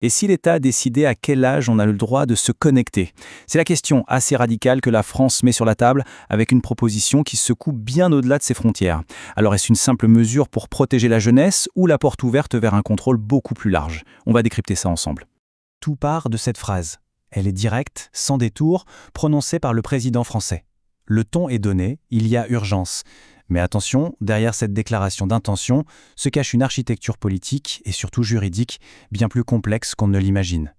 Et si l'État décidait à quel âge on a le droit de se connecter? C'est la question assez radicale que la France met sur la table avec une proposition qui secoue bien au-delà de ses frontières. Alors est-ce une simple mesure pour protéger la jeunesse ou la porte ouverte vers un contrôle beaucoup plus large? On va décrypter ça ensemble. Tout part de cette phrase. Elle est directe, sans détour, prononcée par le président français. Le ton est donné, il y a urgence. Mais attention, derrière cette déclaration d'intention se cache une architecture politique et surtout juridique bien plus complexe qu'on ne l'imagine.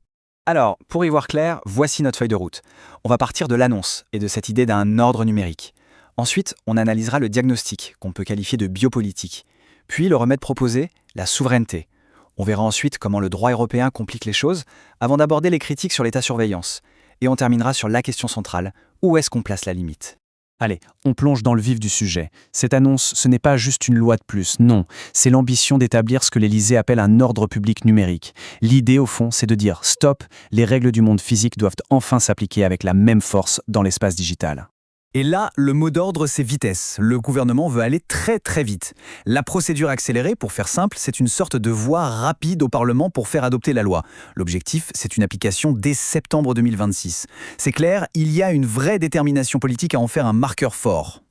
Alors, pour y voir clair, voici notre feuille de route. On va partir de l'annonce et de cette idée d'un ordre numérique. Ensuite, on analysera le diagnostic, qu'on peut qualifier de biopolitique. Puis le remède proposé, la souveraineté. On verra ensuite comment le droit européen complique les choses, avant d'aborder les critiques sur l'État-surveillance. Et on terminera sur la question centrale, où est-ce qu'on place la limite ? Allez, on plonge dans le vif du sujet. Cette annonce, ce n'est pas juste une loi de plus, non. C'est l'ambition d'établir ce que l'Élysée appelle un ordre public numérique. L'idée, au fond, c'est de dire « stop, les règles du monde physique doivent enfin s'appliquer avec la même force dans l'espace digital ». Et là, le mot d'ordre, c'est vitesse. Le gouvernement veut aller très très vite. La procédure accélérée, pour faire simple, c'est une sorte de voie rapide au Parlement pour faire adopter la loi. L'objectif, c'est une application dès septembre 2026. C'est clair, il y a une vraie détermination politique à en faire un marqueur fort.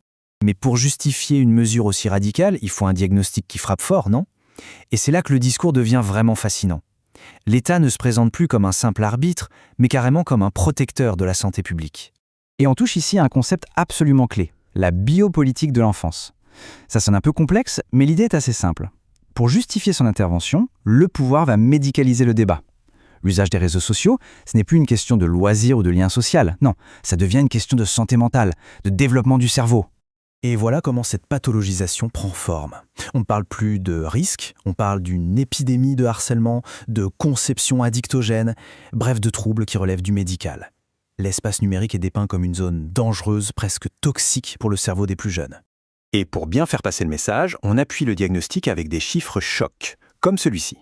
Mais pour justifier une mesure aussi radicale, il faut un diagnostic qui frappe fort, non? Et c'est là que le discours devient vraiment fascinant. L'État ne se présente plus comme un simple arbitre, mais carrément comme un protecteur de la santé publique. Et on touche ici à un concept absolument clé, la biopolitique de l'enfance. Ça sonne un peu complexe, mais l'idée est assez simple. Pour justifier son intervention, le pouvoir va médicaliser le débat. L'usage des réseaux sociaux, ce n'est plus une question de loisir ou de lien social, non, ça devient une question de santé mentale, de développement du cerveau. Et voilà comment cette pathologisation prend forme. On ne parle plus de risque, on parle d'une épidémie de harcèlement, de conception addictogène, bref de troubles qui relèvent du médical. L'espace numérique est dépeint comme une zone dangereuse, presque toxique pour le cerveau des plus jeunes. Et pour bien faire passer le message, on appuie le diagnostic avec des chiffres chocs, comme celui-ci.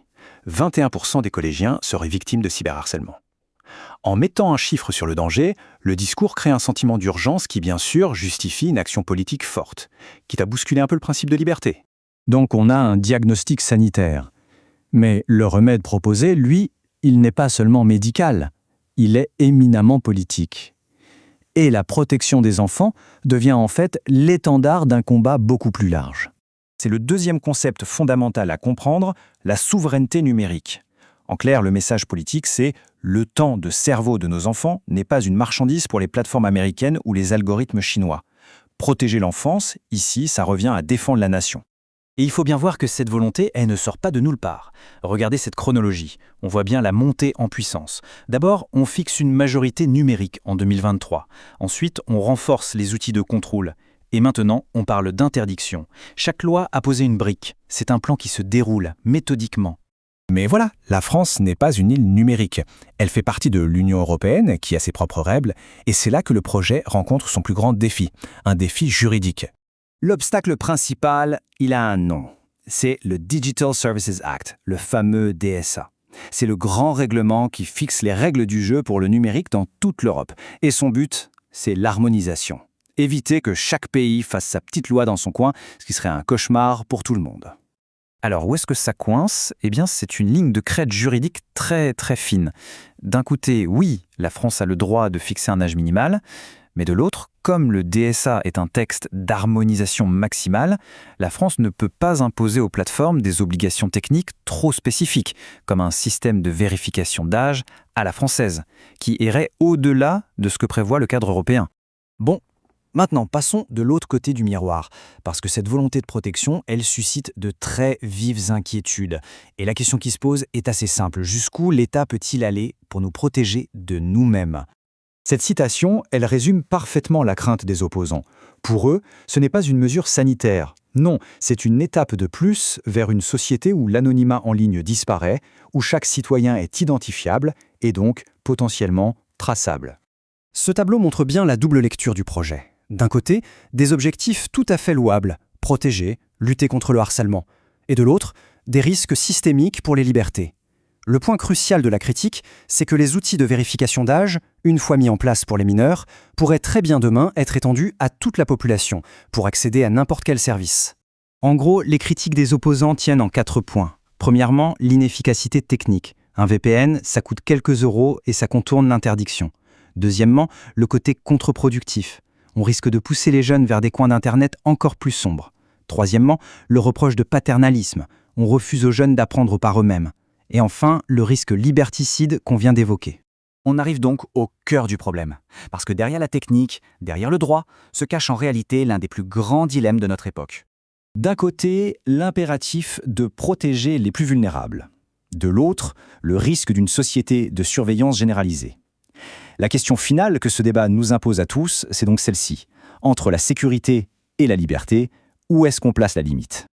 21% des collégiens seraient victimes de cyberharcèlement. En mettant un chiffre sur le danger, le discours crée un sentiment d'urgence qui, bien sûr, justifie une action politique forte, quitte à bousculer un peu le principe de liberté. Donc on a un diagnostic sanitaire. Mais le remède proposé, lui, il n'est pas seulement médical. Il est éminemment politique. Et la protection des enfants devient en fait l'étendard d'un combat beaucoup plus large. C'est le deuxième concept fondamental à comprendre, la souveraineté numérique. En clair, le message politique, c'est « le temps de cerveau de nos enfants n'est pas une marchandise pour les plateformes américaines ou les algorithmes chinois. Protéger l'enfance, ici, ça revient à défendre la nation ». Et il faut bien voir que cette volonté, elle ne sort pas de nulle part. Regardez cette chronologie. On voit bien la montée en puissance. D'abord, on fixe une majorité numérique en 2023. Ensuite, on renforce les outils de contrôle. Et maintenant, on parle d'interdiction. Chaque loi a posé une brique. C'est un plan qui se déroule méthodiquement. Mais voilà, la France n'est pas une île numérique. Elle fait partie de l'Union européenne, qui a ses propres règles, et c'est là que le projet rencontre son plus grand défi, un défi juridique. L'obstacle principal, il a un nom. C'est le Digital Services Act, le fameux DSA. C'est le grand règlement qui fixe les règles du jeu pour le numérique dans toute l'Europe. Et son but, c'est l'harmonisation. Éviter que chaque pays fasse sa petite loi dans son coin, ce qui serait un cauchemar pour tout le monde. Alors, où est-ce que ça coince ? Eh bien, c'est une ligne de crête juridique très très fine. D'un côté, oui, la France a le droit de fixer un âge minimal, mais de l'autre, comme le DSA est un texte d'harmonisation maximale, la France ne peut pas imposer aux plateformes des obligations techniques trop spécifiques, comme un système de vérification d'âge à la française, qui irait au-delà de ce que prévoit le cadre européen. Bon, maintenant passons de l'autre côté du miroir, parce que cette volonté de protection, elle suscite de très vives inquiétudes. Et la question qui se pose est assez simple. Jusqu'où l'État peut-il aller pour nous protéger de nous-mêmes ? Cette citation, elle résume parfaitement la crainte des opposants. Pour eux, ce n'est pas une mesure sanitaire. Non, c'est une étape de plus vers une société où l'anonymat en ligne disparaît, où chaque citoyen est identifiable et donc potentiellement traçable. Ce tableau montre bien la double lecture du projet. D'un côté, des objectifs tout à fait louables, protéger, lutter contre le harcèlement. Et de l'autre, des risques systémiques pour les libertés. Le point crucial de la critique, c'est que les outils de vérification d'âge, une fois mis en place pour les mineurs, pourraient très bien demain être étendus à toute la population pour accéder à n'importe quel service. En gros, les critiques des opposants tiennent en 4 points. Premièrement, l'inefficacité technique. Un VPN, ça coûte quelques euros et ça contourne l'interdiction. Deuxièmement, le côté contre-productif. On risque de pousser les jeunes vers des coins d'Internet encore plus sombres. Troisièmement, le reproche de paternalisme. On refuse aux jeunes d'apprendre par eux-mêmes. Et enfin, le risque liberticide qu'on vient d'évoquer. On arrive donc au cœur du problème. Parce que derrière la technique, derrière le droit, se cache en réalité l'un des plus grands dilemmes de notre époque. D'un côté, l'impératif de protéger les plus vulnérables. De l'autre, le risque d'une société de surveillance généralisée. La question finale que ce débat nous impose à tous, c'est donc celle-ci. Entre la sécurité et la liberté, où est-ce qu'on place la limite ?